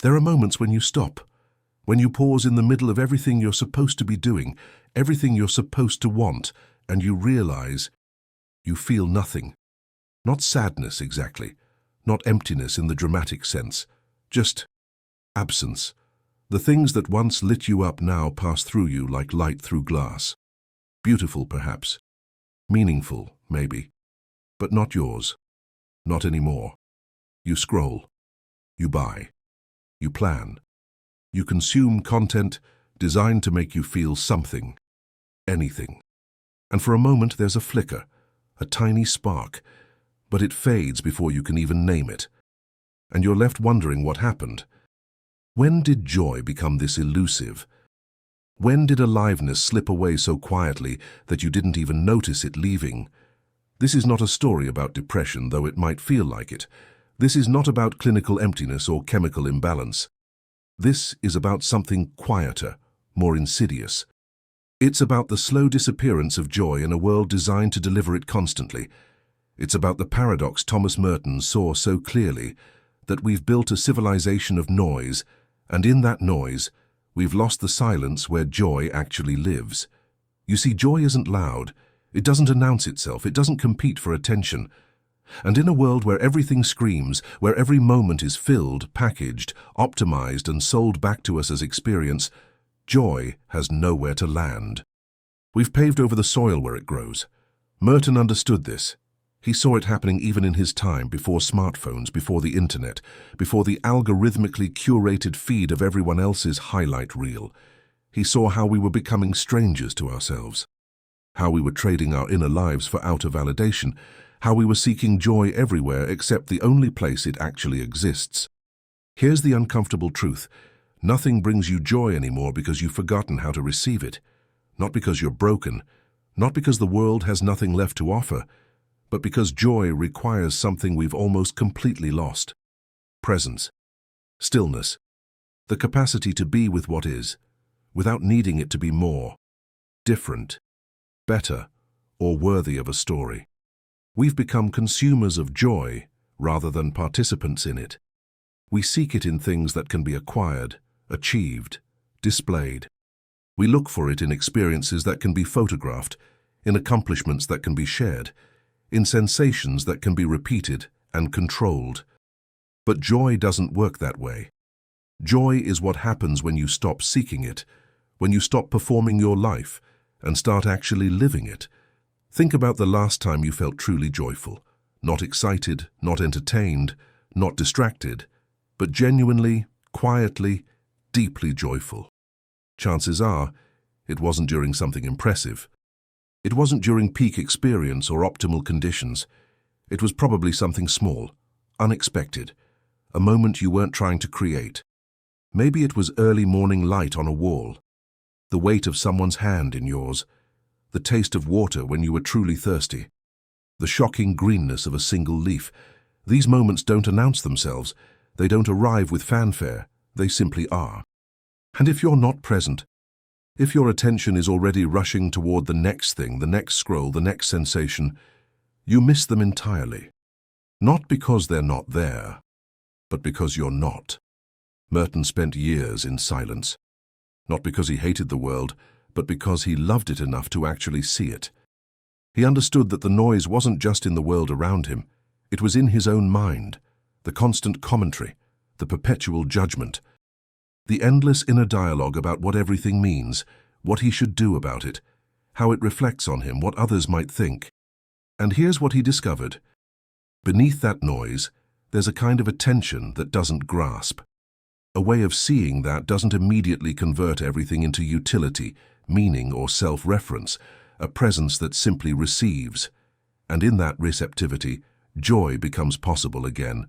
There are moments when you stop, when you pause in the middle of everything you're supposed to be doing, everything you're supposed to want, and you realize you feel nothing. Not sadness exactly, not emptiness in the dramatic sense, just absence. The things that once lit you up now pass through you like light through glass. Beautiful, perhaps. Meaningful, maybe. But not yours. Not anymore. You scroll. You buy. You plan. You consume content designed to make you feel something. Anything. And for a moment there's a flicker, a tiny spark, but it fades before you can even name it. And you're left wondering what happened. When did joy become this elusive? When did aliveness slip away so quietly that you didn't even notice it leaving? This is not a story about depression, though it might feel like it. This is not about clinical emptiness or chemical imbalance. This is about something quieter, more insidious. It's about the slow disappearance of joy in a world designed to deliver it constantly. It's about the paradox Thomas Merton saw so clearly, that we've built a civilization of noise, and in that noise, we've lost the silence where joy actually lives. You see, joy isn't loud. It doesn't announce itself. It doesn't compete for attention. And in a world where everything screams, where every moment is filled, packaged, optimized, and sold back to us as experience, joy has nowhere to land. We've paved over the soil where it grows. Merton understood this. He saw it happening even in his time, before smartphones, before the internet, before the algorithmically curated feed of everyone else's highlight reel. He saw how we were becoming strangers to ourselves, how we were trading our inner lives for outer validation, how we were seeking joy everywhere except the only place it actually exists. Here's the uncomfortable truth. Nothing brings you joy anymore because you've forgotten how to receive it. Not because you're broken, not because the world has nothing left to offer, but because joy requires something we've almost completely lost. Presence. Stillness. The capacity to be with what is, without needing it to be more, different, better, or worthy of a story. We've become consumers of joy rather than participants in it. We seek it in things that can be acquired, achieved, displayed. We look for it in experiences that can be photographed, in accomplishments that can be shared, in sensations that can be repeated and controlled. But joy doesn't work that way. Joy is what happens when you stop seeking it, when you stop performing your life and start actually living it. Think about the last time you felt truly joyful, not excited, not entertained, not distracted, but genuinely, quietly, deeply joyful. Chances are, it wasn't during something impressive. It wasn't during peak experience or optimal conditions. It was probably something small, unexpected, a moment you weren't trying to create. Maybe it was early morning light on a wall, the weight of someone's hand in yours, the taste of water when you were truly thirsty, the shocking greenness of a single leaf. These moments don't announce themselves. They don't arrive with fanfare. They simply are. And if you're not present, if your attention is already rushing toward the next thing, the next scroll, the next sensation, you miss them entirely. Not because they're not there, but because you're not. Merton spent years in silence, not because he hated the world, but because he loved it enough to actually see it. He understood that the noise wasn't just in the world around him, it was in his own mind, the constant commentary, the perpetual judgment, the endless inner dialogue about what everything means, what he should do about it, how it reflects on him, what others might think. And here's what he discovered. Beneath that noise, there's a kind of attention that doesn't grasp. A way of seeing that doesn't immediately convert everything into utility, meaning, or self-reference, a presence that simply receives. And in that receptivity, joy becomes possible again,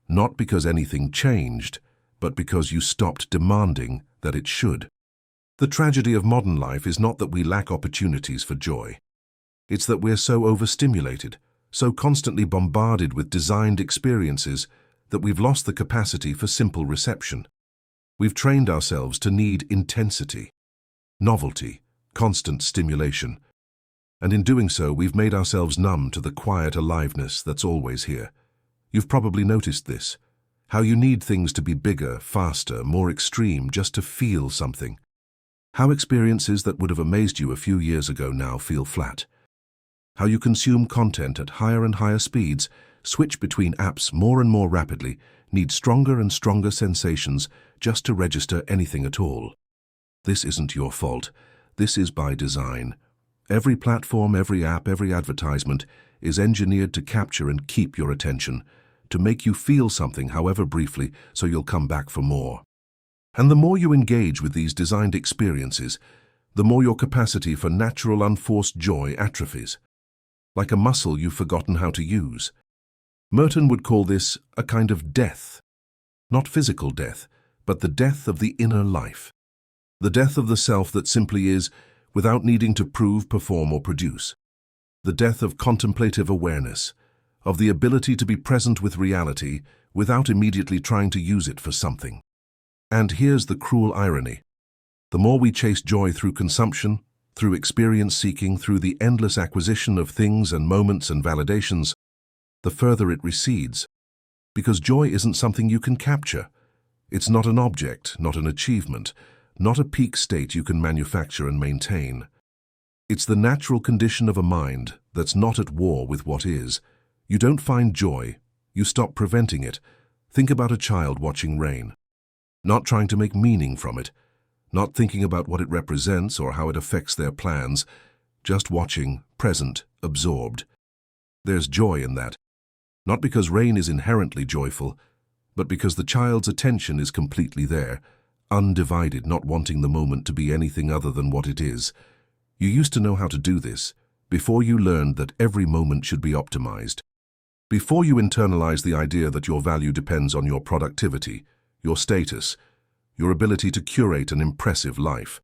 not because anything changed, but because you stopped demanding that it should. The tragedy of modern life is not that we lack opportunities for joy. It's that we're so overstimulated, so constantly bombarded with designed experiences that we've lost the capacity for simple reception. We've trained ourselves to need intensity, novelty, constant stimulation. And in doing so, we've made ourselves numb to the quiet aliveness that's always here. You've probably noticed this. How you need things to be bigger, faster, more extreme just to feel something. How experiences that would have amazed you a few years ago now feel flat. How you consume content at higher and higher speeds, switch between apps more and more rapidly, need stronger and stronger sensations just to register anything at all. This isn't your fault. This is by design. Every platform, every app, every advertisement is engineered to capture and keep your attention, to make you feel something, however briefly, so you'll come back for more. And the more you engage with these designed experiences, the more your capacity for natural, unforced joy atrophies. Like a muscle you've forgotten how to use. Merton would call this a kind of death. Not physical death, but the death of the inner life. The death of the self that simply is, without needing to prove, perform, or produce. The death of contemplative awareness, of the ability to be present with reality without immediately trying to use it for something. And here's the cruel irony. The more we chase joy through consumption, through experience seeking, through the endless acquisition of things and moments and validations, the further it recedes. Because joy isn't something you can capture. It's not an object, not an achievement, not a peak state you can manufacture and maintain. It's the natural condition of a mind that's not at war with what is. You don't find joy, you stop preventing it. Think about a child watching rain. Not trying to make meaning from it, not thinking about what it represents or how it affects their plans, just watching, present, absorbed. There's joy in that. Not because rain is inherently joyful, but because the child's attention is completely there, undivided, not wanting the moment to be anything other than what it is. You used to know how to do this, before you learned that every moment should be optimized. Before you internalized the idea that your value depends on your productivity, your status, your ability to curate an impressive life.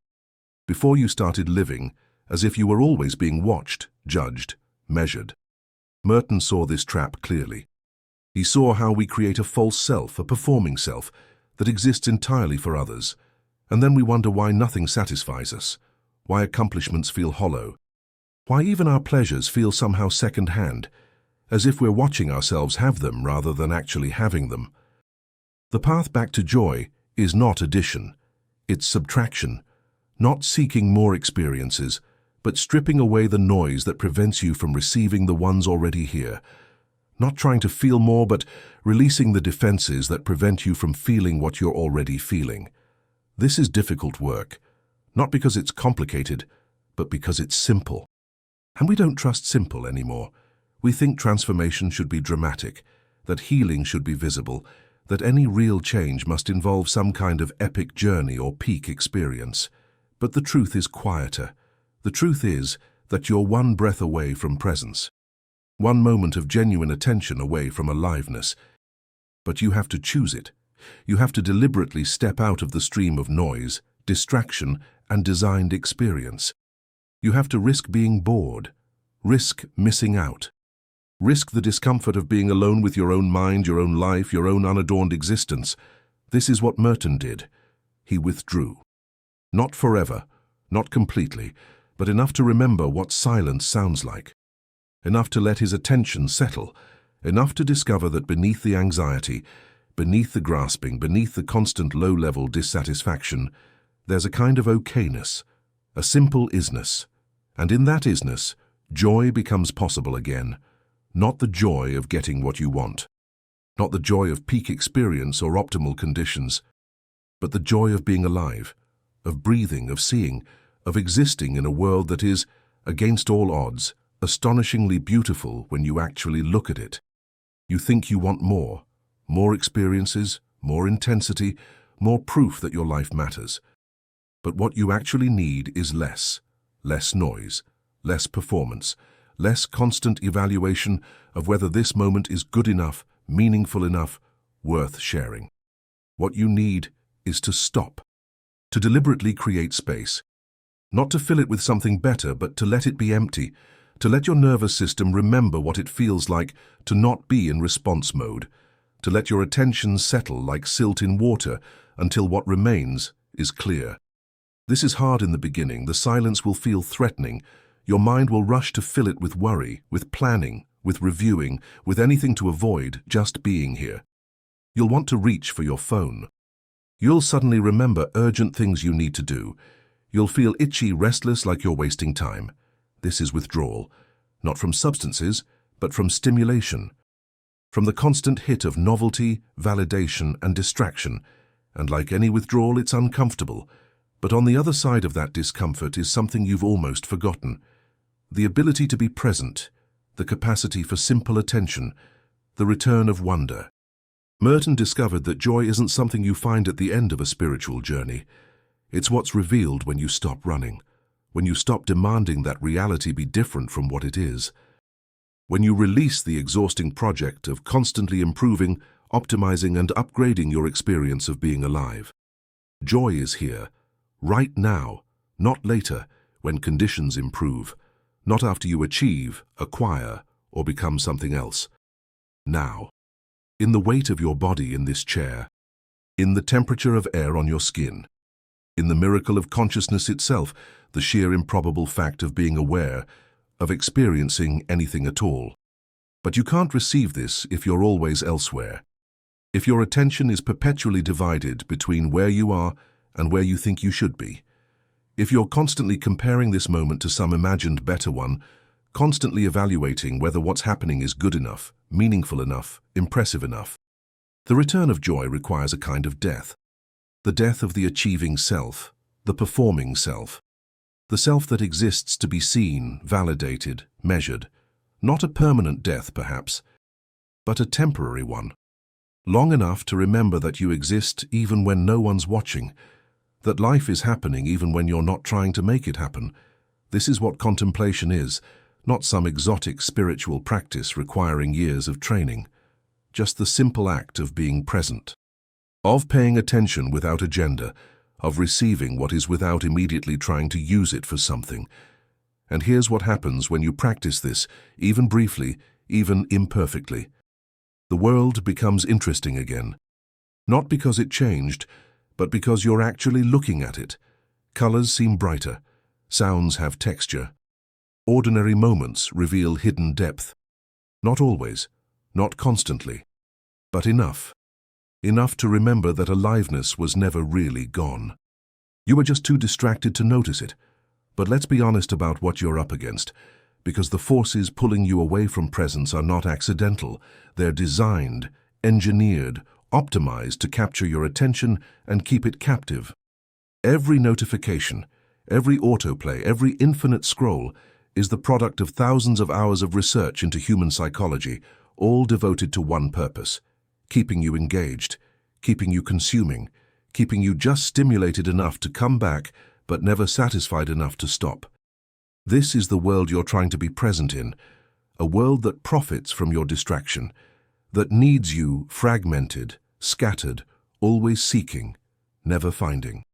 Before you started living as if you were always being watched, judged, measured. Merton saw this trap clearly. He saw how we create a false self, a performing self, that exists entirely for others, and then we wonder why nothing satisfies us, why accomplishments feel hollow, why even our pleasures feel somehow second-hand, as if we're watching ourselves have them rather than actually having them. The path back to joy is not addition, it's subtraction, not seeking more experiences, but stripping away the noise that prevents you from receiving the ones already here. Not trying to feel more, but releasing the defenses that prevent you from feeling what you're already feeling. This is difficult work, not because it's complicated, but because it's simple. And we don't trust simple anymore. We think transformation should be dramatic, that healing should be visible, that any real change must involve some kind of epic journey or peak experience. But the truth is quieter. The truth is that you're one breath away from presence. One moment of genuine attention away from aliveness. But you have to choose it. You have to deliberately step out of the stream of noise, distraction, and designed experience. You have to risk being bored, risk missing out, risk the discomfort of being alone with your own mind, your own life, your own unadorned existence. This is what Merton did. He withdrew. Not forever, not completely, but enough to remember what silence sounds like. Enough to let his attention settle, enough to discover that beneath the anxiety, beneath the grasping, beneath the constant low-level dissatisfaction, there's a kind of okayness, a simple isness. And in that isness, joy becomes possible again. Not the joy of getting what you want, not the joy of peak experience or optimal conditions, but the joy of being alive, of breathing, of seeing, of existing in a world that is, against all odds, astonishingly beautiful when you actually look at it. You think you want more experiences, more intensity, more proof that your life matters. But what you actually need is less noise, less performance, less constant evaluation of whether this moment is good enough, meaningful enough, worth sharing. What you need is to stop, to deliberately create space, not to fill it with something better, but to let it be empty, to let your nervous system remember what it feels like to not be in response mode, to let your attention settle like silt in water until what remains is clear. This is hard in the beginning. The silence will feel threatening. Your mind will rush to fill it with worry, with planning, with reviewing, with anything to avoid just being here. You'll want to reach for your phone. You'll suddenly remember urgent things you need to do. You'll feel itchy, restless, like you're wasting time. This is withdrawal, not from substances, but from stimulation, from the constant hit of novelty, validation, and distraction. And like any withdrawal, it's uncomfortable. But on the other side of that discomfort is something you've almost forgotten. The ability to be present, the capacity for simple attention, the return of wonder. Merton discovered that joy isn't something you find at the end of a spiritual journey. It's what's revealed when you stop running, when you stop demanding that reality be different from what it is, when you release the exhausting project of constantly improving, optimizing, and upgrading your experience of being alive. Joy is here, right now, not later, when conditions improve, not after you achieve, acquire, or become something else. Now. In the weight of your body in this chair, in the temperature of air on your skin, in the miracle of consciousness itself, the sheer improbable fact of being aware, of experiencing anything at all. But you can't receive this if you're always elsewhere. If your attention is perpetually divided between where you are and where you think you should be. If you're constantly comparing this moment to some imagined better one, constantly evaluating whether what's happening is good enough, meaningful enough, impressive enough. The return of joy requires a kind of death. The death of the achieving self, the performing self. The self that exists to be seen, validated, measured. Not a permanent death, perhaps, but a temporary one. Long enough to remember that you exist even when no one's watching, that life is happening even when you're not trying to make it happen. This is what contemplation is, not some exotic spiritual practice requiring years of training. Just the simple act of being present, of paying attention without agenda, of receiving what is without immediately trying to use it for something. And here's what happens when you practice this, even briefly, even imperfectly. The world becomes interesting again. Not because it changed, but because you're actually looking at it. Colors seem brighter. Sounds have texture. Ordinary moments reveal hidden depth. Not always, not constantly, but enough. Enough to remember that aliveness was never really gone. You were just too distracted to notice it. But let's be honest about what you're up against, because the forces pulling you away from presence are not accidental. They're designed, engineered, optimized to capture your attention and keep it captive. Every notification, every autoplay, every infinite scroll is the product of thousands of hours of research into human psychology, all devoted to one purpose: keeping you engaged, keeping you consuming, keeping you just stimulated enough to come back, but never satisfied enough to stop. This is the world you're trying to be present in, a world that profits from your distraction, that needs you fragmented, scattered, always seeking, never finding.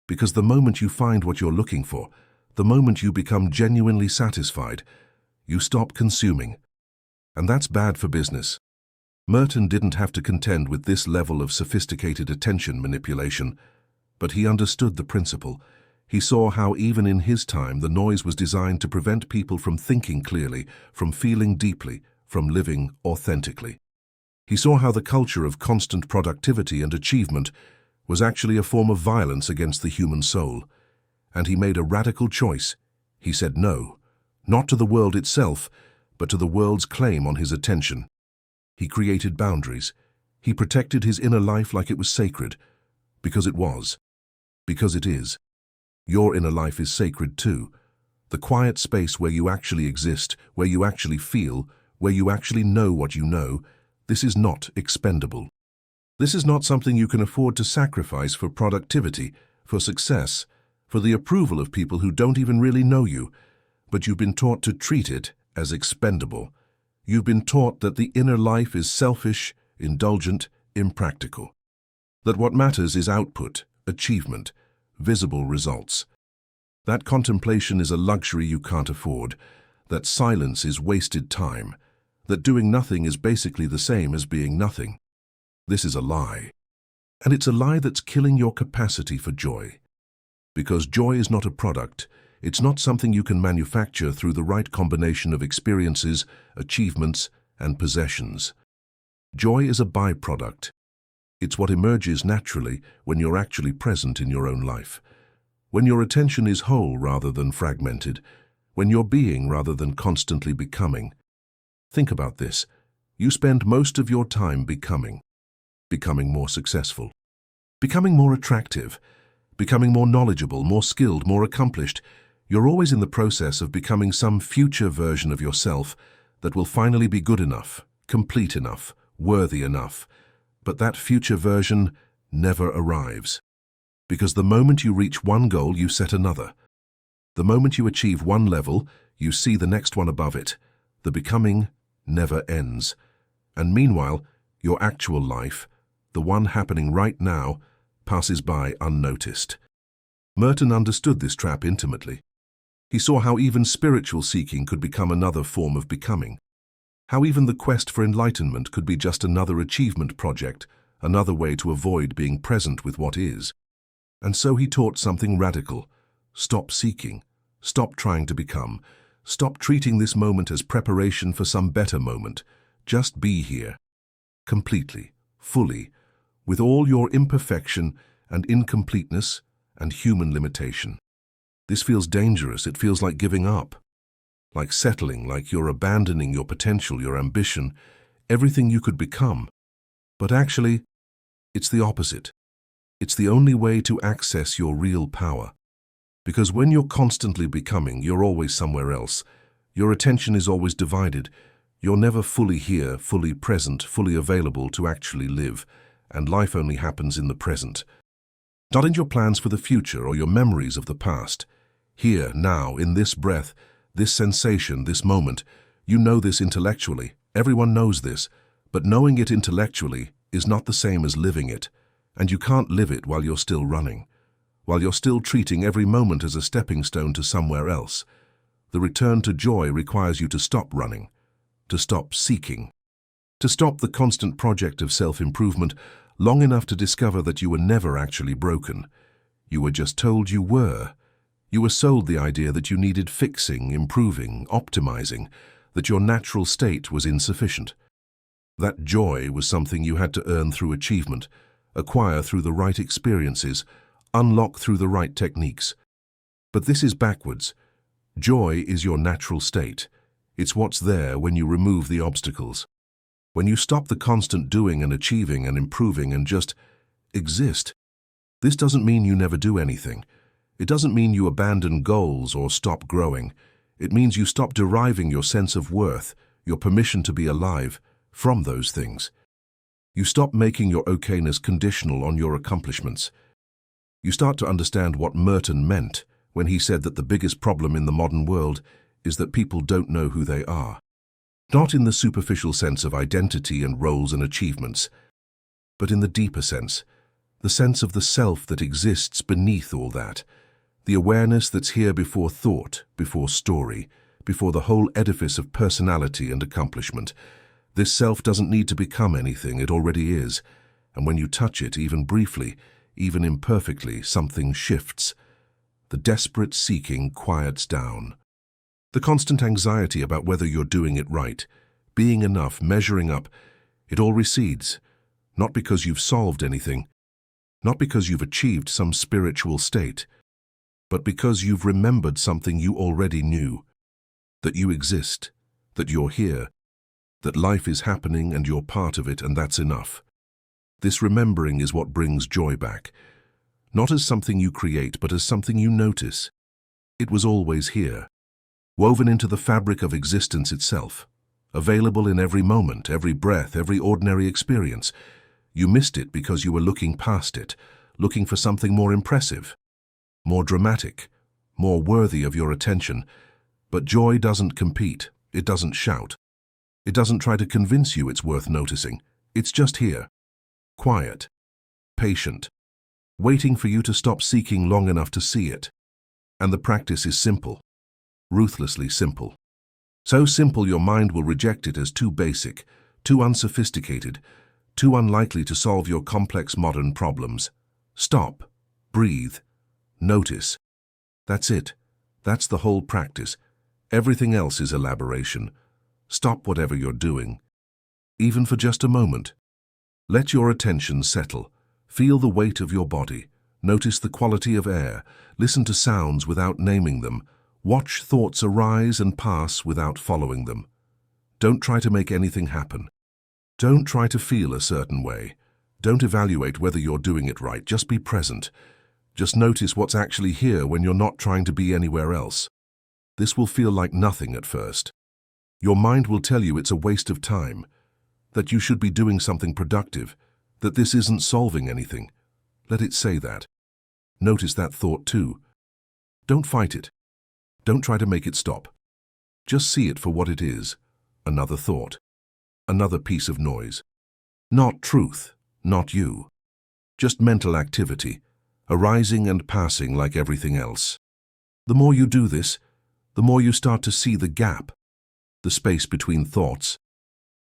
Because the moment you find what you're looking for, the moment you become genuinely satisfied, you stop consuming. And that's bad for business. Merton didn't have to contend with this level of sophisticated attention manipulation, but he understood the principle. He saw how even in his time the noise was designed to prevent people from thinking clearly, from feeling deeply, from living authentically. He saw how the culture of constant productivity and achievement was actually a form of violence against the human soul. And he made a radical choice. He said no, not to the world itself, but to the world's claim on his attention. He created boundaries. He protected his inner life like it was sacred, because it was, because it is. Your inner life is sacred too. The quiet space where you actually exist, where you actually feel, where you actually know what you know. This is not expendable. This is not something you can afford to sacrifice for productivity, for success, for the approval of people who don't even really know you, but you've been taught to treat it as expendable. You've been taught that the inner life is selfish, indulgent, impractical. That what matters is output, achievement, visible results. That contemplation is a luxury you can't afford. That silence is wasted time. That doing nothing is basically the same as being nothing. This is a lie. And it's a lie that's killing your capacity for joy. Because joy is not a product. It's not something you can manufacture through the right combination of experiences, achievements, and possessions. Joy is a byproduct. It's what emerges naturally when you're actually present in your own life. When your attention is whole rather than fragmented, when you're being rather than constantly becoming. Think about this. You spend most of your time becoming more successful, becoming more attractive, becoming more knowledgeable, more skilled, more accomplished. You're always in the process of becoming some future version of yourself that will finally be good enough, complete enough, worthy enough. But that future version never arrives. Because the moment you reach one goal, you set another. The moment you achieve one level, you see the next one above it. The becoming never ends. And meanwhile, your actual life, the one happening right now, passes by unnoticed. Merton understood this trap intimately. He saw how even spiritual seeking could become another form of becoming. How even the quest for enlightenment could be just another achievement project, another way to avoid being present with what is. And so he taught something radical. Stop seeking. Stop trying to become. Stop treating this moment as preparation for some better moment. Just be here. Completely, fully, with all your imperfection and incompleteness and human limitation. This feels dangerous. It feels like giving up. Like settling, like you're abandoning your potential, your ambition, everything you could become. But actually, it's the opposite. It's the only way to access your real power. Because when you're constantly becoming, you're always somewhere else. Your attention is always divided. You're never fully here, fully present, fully available to actually live. And life only happens in the present. Not in your plans for the future or your memories of the past. Here, now, in this breath, this sensation, this moment. You know this intellectually. Everyone knows this. But knowing it intellectually is not the same as living it. And you can't live it while you're still running, while you're still treating every moment as a stepping stone to somewhere else. The return to joy requires you to stop running, to stop seeking, to stop the constant project of self-improvement long enough to discover that you were never actually broken. You were just told you were. You were sold the idea that you needed fixing, improving, optimizing, that your natural state was insufficient. That joy was something you had to earn through achievement, acquire through the right experiences, unlock through the right techniques. But this is backwards. Joy is your natural state. It's what's there when you remove the obstacles. When you stop the constant doing and achieving and improving and just exist. This doesn't mean you never do anything. It doesn't mean you abandon goals or stop growing. It means you stop deriving your sense of worth, your permission to be alive, from those things. You stop making your okayness conditional on your accomplishments. You start to understand what Merton meant when he said that the biggest problem in the modern world is that people don't know who they are. Not in the superficial sense of identity and roles and achievements, but in the deeper sense, the sense of the self that exists beneath all that, the awareness that's here before thought, before story, before the whole edifice of personality and accomplishment. This self doesn't need to become anything, it already is. And when you touch it, even briefly, even imperfectly, something shifts. The desperate seeking quiets down. The constant anxiety about whether you're doing it right, being enough, measuring up, it all recedes. Not because you've solved anything, not because you've achieved some spiritual state, but because you've remembered something you already knew. That you exist, that you're here, that life is happening and you're part of it, and that's enough. This remembering is what brings joy back, not as something you create, but as something you notice. It was always here, woven into the fabric of existence itself, available in every moment, every breath, every ordinary experience. You missed it because you were looking past it, looking for something more impressive, more dramatic, more worthy of your attention. But joy doesn't compete, it doesn't shout. It doesn't try to convince you it's worth noticing. It's just here, quiet, patient, waiting for you to stop seeking long enough to see it. And the practice is simple, ruthlessly simple. So simple your mind will reject it as too basic, too unsophisticated, too unlikely to solve your complex modern problems. Stop, breathe, notice. That's it. That's the whole practice. Everything else is elaboration. Stop whatever you're doing, even for just a moment. Let your attention settle. Feel the weight of your body. Notice the quality of air. Listen to sounds without naming them. Watch thoughts arise and pass without following them. Don't try to make anything happen. Don't try to feel a certain way. Don't evaluate whether you're doing it right. Just be present. Just notice what's actually here when you're not trying to be anywhere else. This will feel like nothing at first. Your mind will tell you it's a waste of time, that you should be doing something productive, that this isn't solving anything. Let it say that. Notice that thought too. Don't fight it. Don't try to make it stop. Just see it for what it is. Another thought. Another piece of noise. Not truth, not you. Just mental activity, arising and passing like everything else. The more you do this, the more you start to see the gap, the space between thoughts,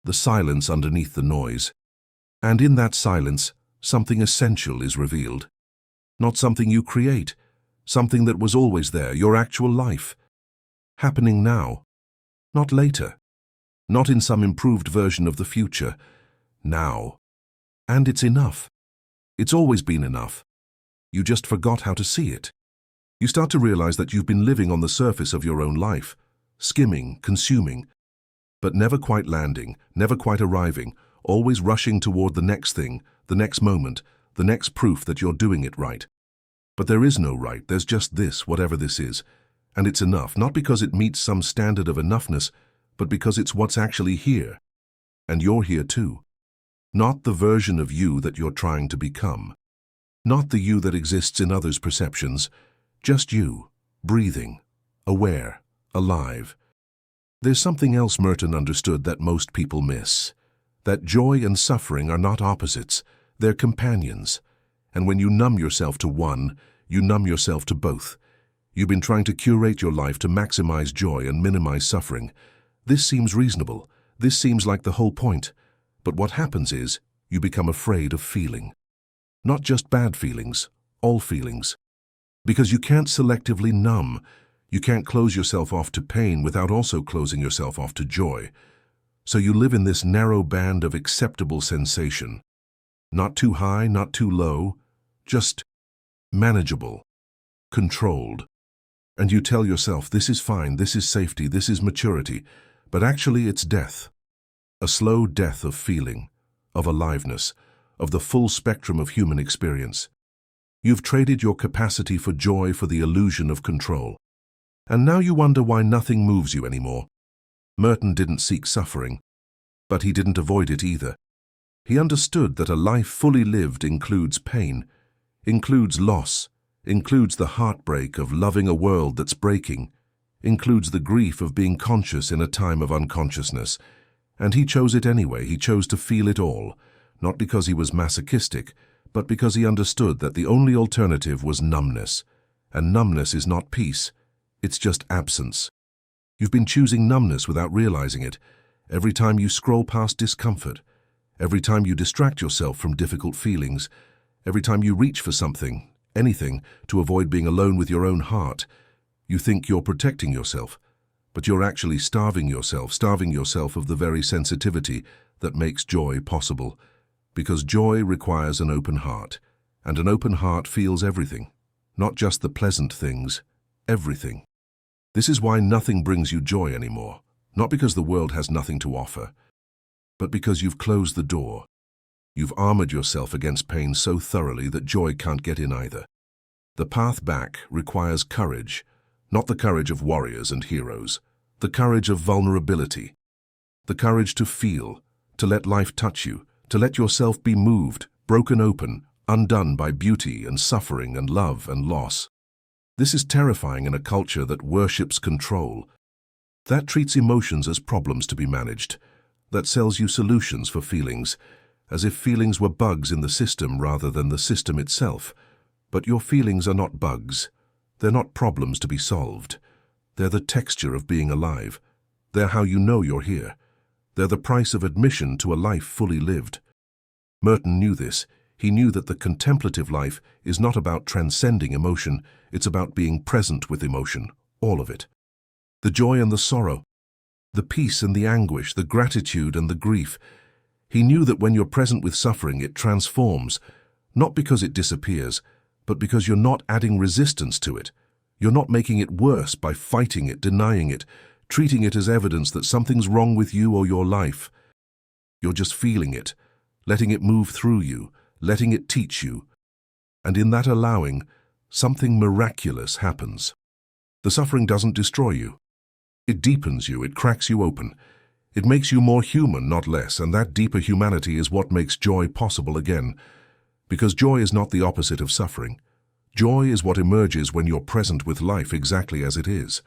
the silence underneath the noise. And in that silence, something essential is revealed. Not something you create, something that was always there, your actual life. Happening now, not later. Not in some improved version of the future. Now. And it's enough. It's always been enough. You just forgot how to see it. You start to realize that you've been living on the surface of your own life, skimming, consuming, but never quite landing, never quite arriving, always rushing toward the next thing, the next moment, the next proof that you're doing it right. But there is no right, there's just this, whatever this is. And it's enough, not because it meets some standard of enoughness, but because it's what's actually here. And you're here too. Not the version of you that you're trying to become. Not the you that exists in others' perceptions. Just you, breathing, aware, alive. There's something else Merton understood that most people miss. That joy and suffering are not opposites, they're companions. And when you numb yourself to one, you numb yourself to both. You've been trying to curate your life to maximize joy and minimize suffering. This seems reasonable. This seems like the whole point. But what happens is, you become afraid of feeling. Not just bad feelings, all feelings. Because you can't selectively numb. You can't close yourself off to pain without also closing yourself off to joy. So you live in this narrow band of acceptable sensation. Not too high, not too low, just manageable, controlled. And you tell yourself, this is fine, this is safety, this is maturity. But actually it's death. A slow death of feeling, of aliveness, of the full spectrum of human experience. You've traded your capacity for joy for the illusion of control. And now you wonder why nothing moves you anymore. Merton didn't seek suffering, but he didn't avoid it either. He understood that a life fully lived includes pain, includes loss, includes the heartbreak of loving a world that's breaking, includes the grief of being conscious in a time of unconsciousness. And he chose it anyway. He chose to feel it all, not because he was masochistic, but because he understood that the only alternative was numbness. And numbness is not peace, it's just absence. You've been choosing numbness without realizing it. Every time you scroll past discomfort, every time you distract yourself from difficult feelings, every time you reach for something, anything, to avoid being alone with your own heart, you think you're protecting yourself, but you're actually starving yourself of the very sensitivity that makes joy possible. Because joy requires an open heart, and an open heart feels everything, not just the pleasant things, everything. This is why nothing brings you joy anymore, not because the world has nothing to offer, but because you've closed the door. You've armored yourself against pain so thoroughly that joy can't get in either. The path back requires courage, not the courage of warriors and heroes, the courage of vulnerability, the courage to feel, to let life touch you, to let yourself be moved, broken open, undone by beauty and suffering and love and loss. This is terrifying in a culture that worships control, that treats emotions as problems to be managed, that sells you solutions for feelings, as if feelings were bugs in the system rather than the system itself. But your feelings are not bugs. They're not problems to be solved. They're the texture of being alive. They're how you know you're here. They're the price of admission to a life fully lived. Merton knew this. He knew that the contemplative life is not about transcending emotion, it's about being present with emotion, all of it. The joy and the sorrow, the peace and the anguish, the gratitude and the grief. He knew that when you're present with suffering, it transforms, not because it disappears, but because you're not adding resistance to it. You're not making it worse by fighting it, denying it, treating it as evidence that something's wrong with you or your life. You're just feeling it, letting it move through you, letting it teach you. And in that allowing, something miraculous happens. The suffering doesn't destroy you. It deepens you, it cracks you open. It makes you more human, not less, and that deeper humanity is what makes joy possible again. Because joy is not the opposite of suffering. Joy is what emerges when you're present with life exactly as it is.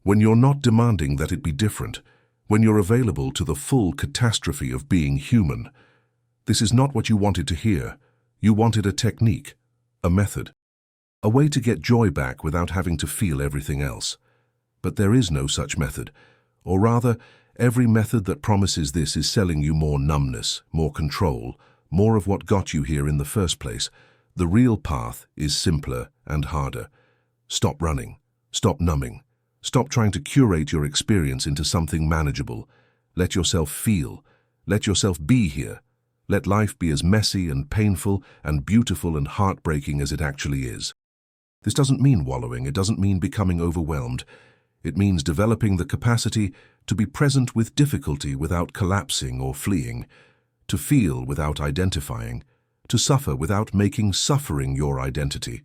When you're not demanding that it be different. When you're available to the full catastrophe of being human. This is not what you wanted to hear. You wanted a technique, a method. A way to get joy back without having to feel everything else. But there is no such method. Or rather, every method that promises this is selling you more numbness, more control, more of what got you here in the first place. The real path is simpler and harder. Stop running. Stop numbing. Stop trying to curate your experience into something manageable. Let yourself feel. Let yourself be here. Let life be as messy and painful and beautiful and heartbreaking as it actually is. This doesn't mean wallowing. It doesn't mean becoming overwhelmed. It means developing the capacity to be present with difficulty without collapsing or fleeing, to feel without identifying, to suffer without making suffering your identity.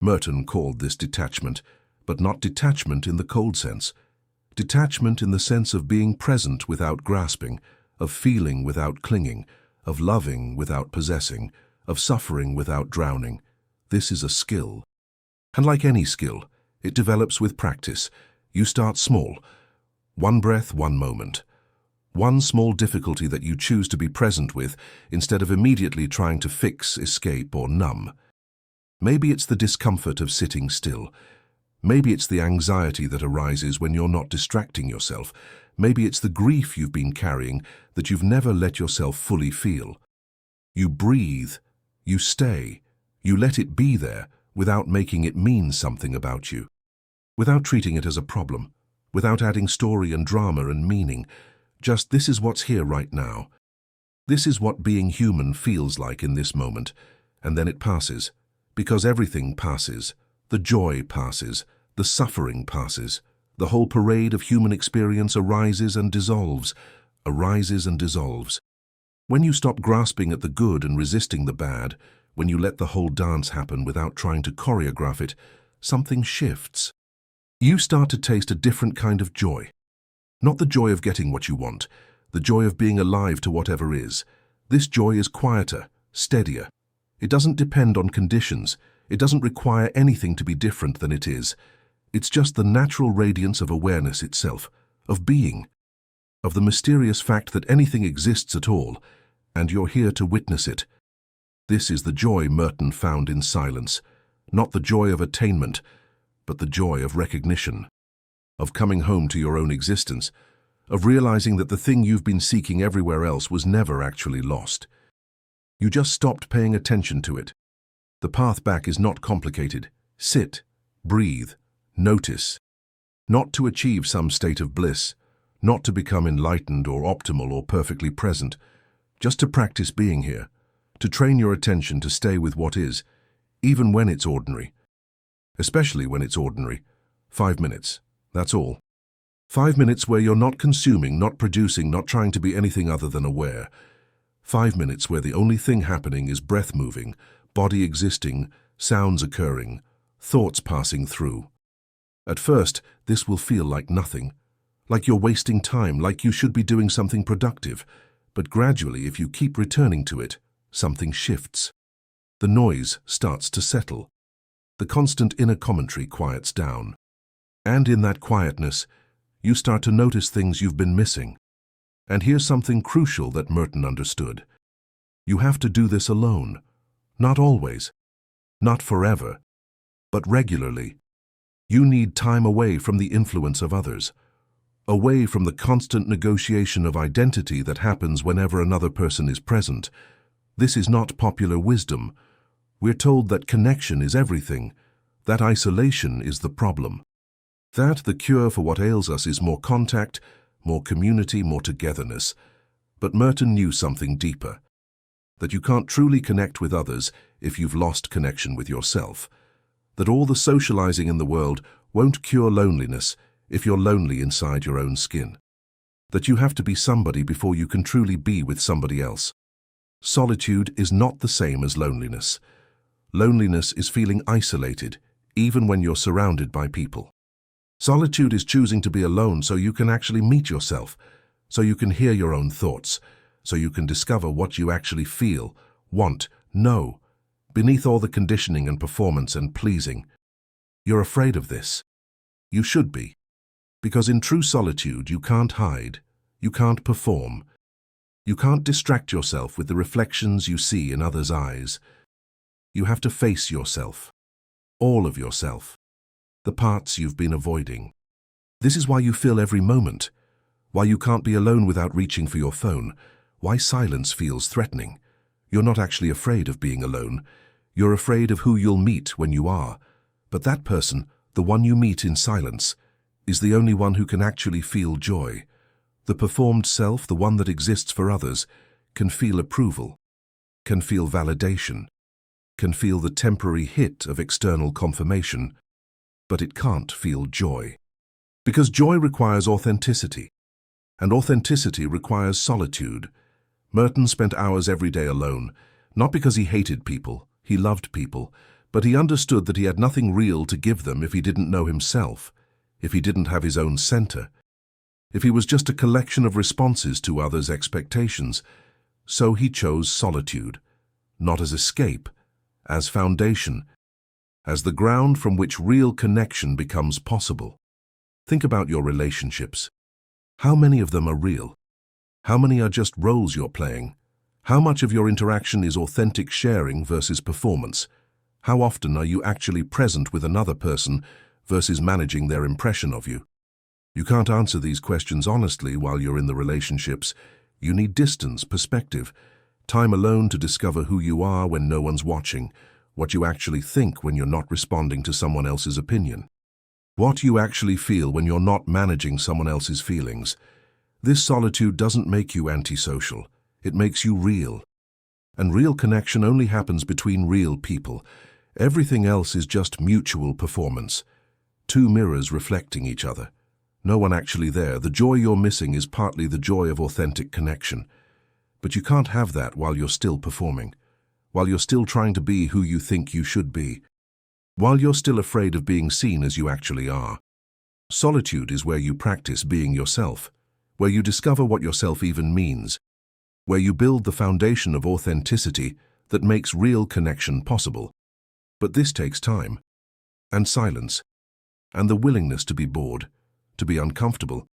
Merton called this detachment, but not detachment in the cold sense. Detachment in the sense of being present without grasping, of feeling without clinging, of loving without possessing, of suffering without drowning. This is a skill. And like any skill, it develops with practice. You start small. One breath, one moment. One small difficulty that you choose to be present with instead of immediately trying to fix, escape, or numb. Maybe it's the discomfort of sitting still. Maybe it's the anxiety that arises when you're not distracting yourself. Maybe it's the grief you've been carrying that you've never let yourself fully feel. You breathe, you stay, you let it be there without making it mean something about you. Without treating it as a problem, without adding story and drama and meaning. Just this is what's here right now. This is what being human feels like in this moment, and then it passes. Because everything passes. The joy passes. The suffering passes. The whole parade of human experience arises and dissolves. Arises and dissolves. When you stop grasping at the good and resisting the bad, when you let the whole dance happen without trying to choreograph it, something shifts. You start to taste a different kind of joy. Not the joy of getting what you want, the joy of being alive to whatever is. This joy is quieter, steadier. It doesn't depend on conditions. It doesn't require anything to be different than it is. It's just the natural radiance of awareness itself, of being, of the mysterious fact that anything exists at all, and you're here to witness it. This is the joy Merton found in silence, not the joy of attainment, but the joy of recognition, of coming home to your own existence, of realizing that the thing you've been seeking everywhere else was never actually lost. You just stopped paying attention to it. The path back is not complicated. Sit, breathe, notice. Not to achieve some state of bliss, not to become enlightened or optimal or perfectly present, just to practice being here, to train your attention to stay with what is, even when it's ordinary. Especially when it's ordinary. 5 minutes. That's all. 5 minutes where you're not consuming, not producing, not trying to be anything other than aware. 5 minutes where the only thing happening is breath moving, body existing, sounds occurring, thoughts passing through. At first, this will feel like nothing, like you're wasting time, like you should be doing something productive. But gradually, if you keep returning to it, something shifts. The noise starts to settle. The constant inner commentary quiets down. And in that quietness, you start to notice things you've been missing. And here's something crucial that Merton understood. You have to do this alone. Not always. Not forever. But regularly. You need time away from the influence of others. Away from the constant negotiation of identity that happens whenever another person is present. This is not popular wisdom. We're told that connection is everything. That isolation is the problem. That the cure for what ails us is more contact, more community, more togetherness. But Merton knew something deeper, that you can't truly connect with others if you've lost connection with yourself, that all the socializing in the world won't cure loneliness if you're lonely inside your own skin, that you have to be somebody before you can truly be with somebody else. Solitude is not the same as loneliness. Loneliness is feeling isolated, even when you're surrounded by people. Solitude is choosing to be alone so you can actually meet yourself, so you can hear your own thoughts, so you can discover what you actually feel, want, know, beneath all the conditioning and performance and pleasing. You're afraid of this. You should be. Because in true solitude, you can't hide, you can't perform, you can't distract yourself with the reflections you see in others' eyes. You have to face yourself, all of yourself, the parts you've been avoiding. This is why you fill every moment, why you can't be alone without reaching for your phone, why silence feels threatening. You're not actually afraid of being alone. You're afraid of who you'll meet when you are. But that person, the one you meet in silence, is the only one who can actually feel joy. The performed self, the one that exists for others, can feel approval, can feel validation, can feel the temporary hit of external confirmation, but it can't feel joy. Because joy requires authenticity, and authenticity requires solitude. Merton spent hours every day alone, not because he hated people, he loved people, but he understood that he had nothing real to give them if he didn't know himself, if he didn't have his own center, if he was just a collection of responses to others' expectations. So he chose solitude, not as escape, as foundation, as the ground from which real connection becomes possible. Think about your relationships. How many of them are real? How many are just roles you're playing? How much of your interaction is authentic sharing versus performance? How often are you actually present with another person versus managing their impression of you? You can't answer these questions honestly while you're in the relationships. You need distance, perspective, time alone to discover who you are when no one's watching, what you actually think when you're not responding to someone else's opinion, what you actually feel when you're not managing someone else's feelings. This solitude doesn't make you antisocial. It makes you real. And real connection only happens between real people. Everything else is just mutual performance. Two mirrors reflecting each other. No one actually there. The joy you're missing is partly the joy of authentic connection. But you can't have that while you're still performing, while you're still trying to be who you think you should be, while you're still afraid of being seen as you actually are. Solitude is where you practice being yourself, where you discover what yourself even means, where you build the foundation of authenticity that makes real connection possible. But this takes time, and silence, and the willingness to be bored, to be uncomfortable,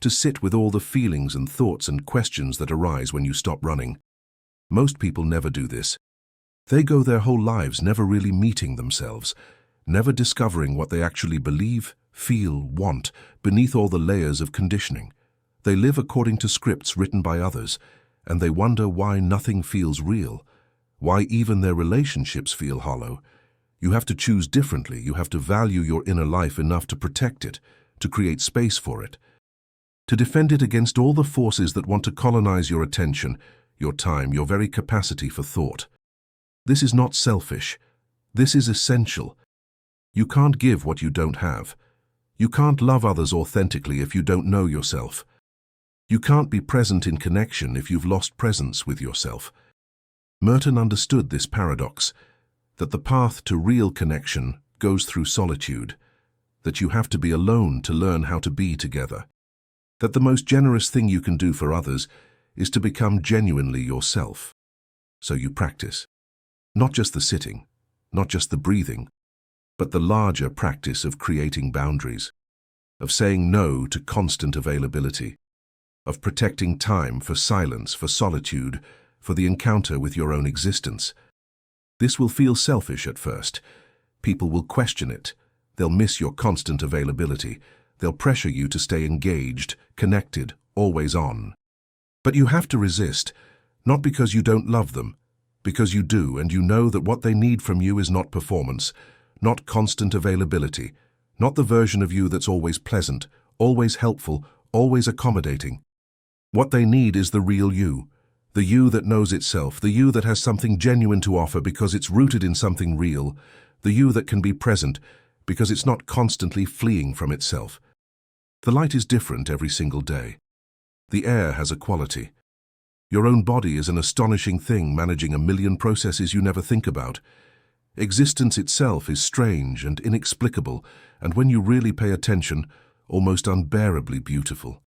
to sit with all the feelings and thoughts and questions that arise when you stop running. Most people never do this. They go their whole lives never really meeting themselves, never discovering what they actually believe, feel, want, beneath all the layers of conditioning. They live according to scripts written by others, and they wonder why nothing feels real, why even their relationships feel hollow. You have to choose differently. You have to value your inner life enough to protect it, to create space for it, to defend it against all the forces that want to colonize your attention, your time, your very capacity for thought. This is not selfish. This is essential. You can't give what you don't have. You can't love others authentically if you don't know yourself. You can't be present in connection if you've lost presence with yourself. Merton understood this paradox, that the path to real connection goes through solitude, that you have to be alone to learn how to be together, that the most generous thing you can do for others is to become genuinely yourself. So you practice. Not just the sitting, not just the breathing, but the larger practice of creating boundaries, of saying no to constant availability, of protecting time for silence, for solitude, for the encounter with your own existence. This will feel selfish at first. People will question it. They'll miss your constant availability. They'll pressure you to stay engaged, connected, always on. But you have to resist, not because you don't love them, because you do, and you know that what they need from you is not performance, not constant availability, not the version of you that's always pleasant, always helpful, always accommodating. What they need is the real you, the you that knows itself, the you that has something genuine to offer because it's rooted in something real, the you that can be present because it's not constantly fleeing from itself. The light is different every single day. The air has a quality. Your own body is an astonishing thing, managing a million processes you never think about. Existence itself is strange and inexplicable, and when you really pay attention, almost unbearably beautiful.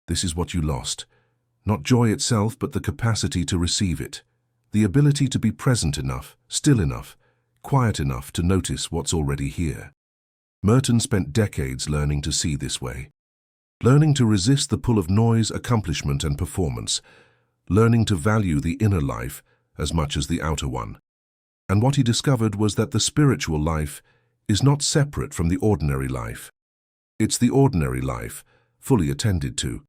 This is what you lost. Not joy itself, but the capacity to receive it. The ability to be present enough, still enough, quiet enough to notice what's already here. Merton spent decades learning to see this way. Learning to resist the pull of noise, accomplishment, and performance. Learning to value the inner life as much as the outer one. And what he discovered was that the spiritual life is not separate from the ordinary life. It's the ordinary life, fully attended to.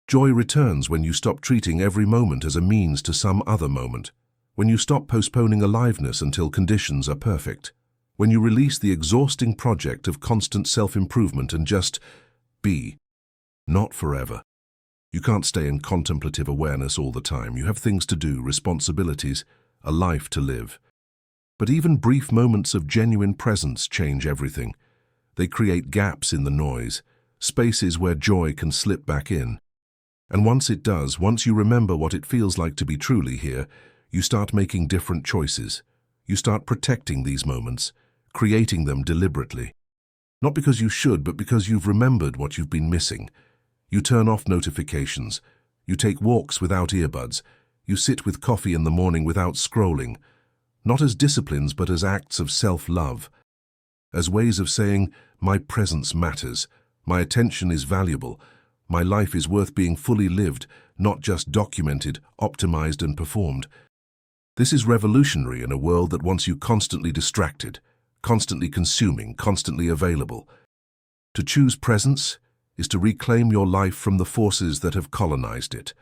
Joy returns when you stop treating every moment as a means to some other moment, when you stop postponing aliveness until conditions are perfect, when you release the exhausting project of constant self-improvement and just be. Not forever. You can't stay in contemplative awareness all the time. You have things to do, responsibilities, a life to live. But even brief moments of genuine presence change everything. They create gaps in the noise, spaces where joy can slip back in. And once it does, once you remember what it feels like to be truly here, you start making different choices. You start protecting these moments, creating them deliberately. Not because you should, but because you've remembered what you've been missing. You turn off notifications. You take walks without earbuds. You sit with coffee in the morning without scrolling. Not as disciplines, but as acts of self-love. As ways of saying, my presence matters, my attention is valuable, my life is worth being fully lived, not just documented, optimized, and performed. This is revolutionary in a world that wants you constantly distracted, constantly consuming, constantly available. To choose presence is to reclaim your life from the forces that have colonized it,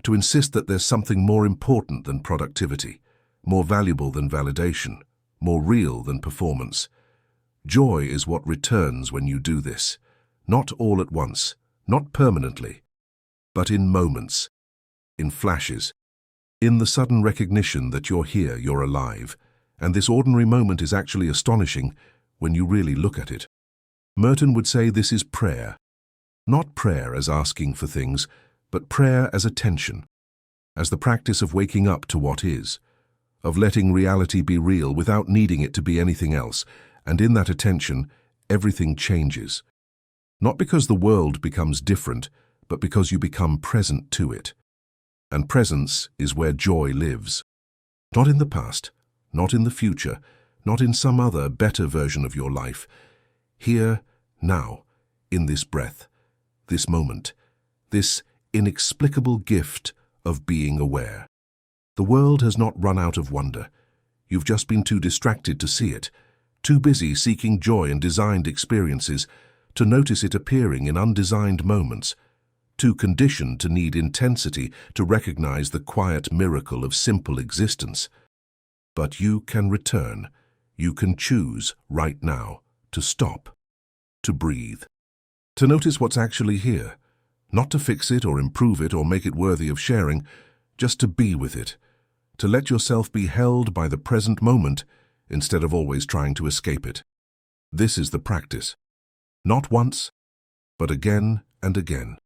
to insist that there's something more important than productivity, more valuable than validation, more real than performance. Joy is what returns when you do this, not all at once, not permanently, but in moments, in flashes, in the sudden recognition that you're here, you're alive, and this ordinary moment is actually astonishing when you really look at it. Merton would say this is prayer. Not prayer as asking for things, but prayer as attention, as the practice of waking up to what is, of letting reality be real without needing it to be anything else, and in that attention, everything changes. Not because the world becomes different, but because you become present to it. And presence is where joy lives. Not in the past, not in the future, not in some other, better version of your life. Here, now, in this breath, this moment, this inexplicable gift of being aware. The world has not run out of wonder. You've just been too distracted to see it, too busy seeking joy in designed experiences to notice it appearing in undesigned moments, too conditioned to need intensity to recognize the quiet miracle of simple existence. But you can return. You can choose right now to stop, to breathe, to notice what's actually here, not to fix it or improve it or make it worthy of sharing, just to be with it, to let yourself be held by the present moment instead of always trying to escape it. This is the practice. Not once, but again and again.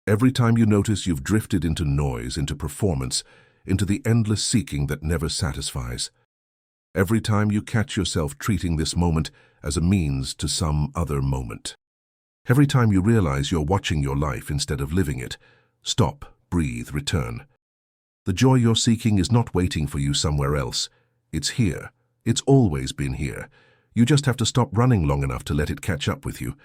Every time you notice you've drifted into noise, into performance, into the endless seeking that never satisfies. Every time you catch yourself treating this moment as a means to some other moment. Every time you realize you're watching your life instead of living it, stop, breathe, return. The joy you're seeking is not waiting for you somewhere else. It's here. It's always been here. You just have to stop running long enough to let it catch up with you.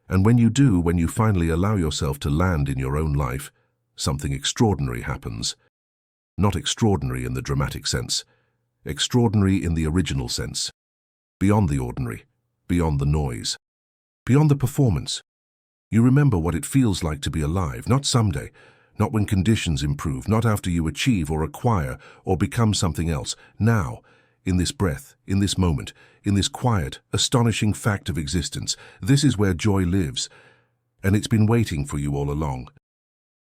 And when you do, when you finally allow yourself to land in your own life, something extraordinary happens. Not extraordinary in the dramatic sense. Extraordinary in the original sense. Beyond the ordinary. Beyond the noise. Beyond the performance. You remember what it feels like to be alive, not someday, not when conditions improve, not after you achieve or acquire or become something else. Now, in this breath, in this moment, in this quiet, astonishing fact of existence, this is where joy lives. And it's been waiting for you all along.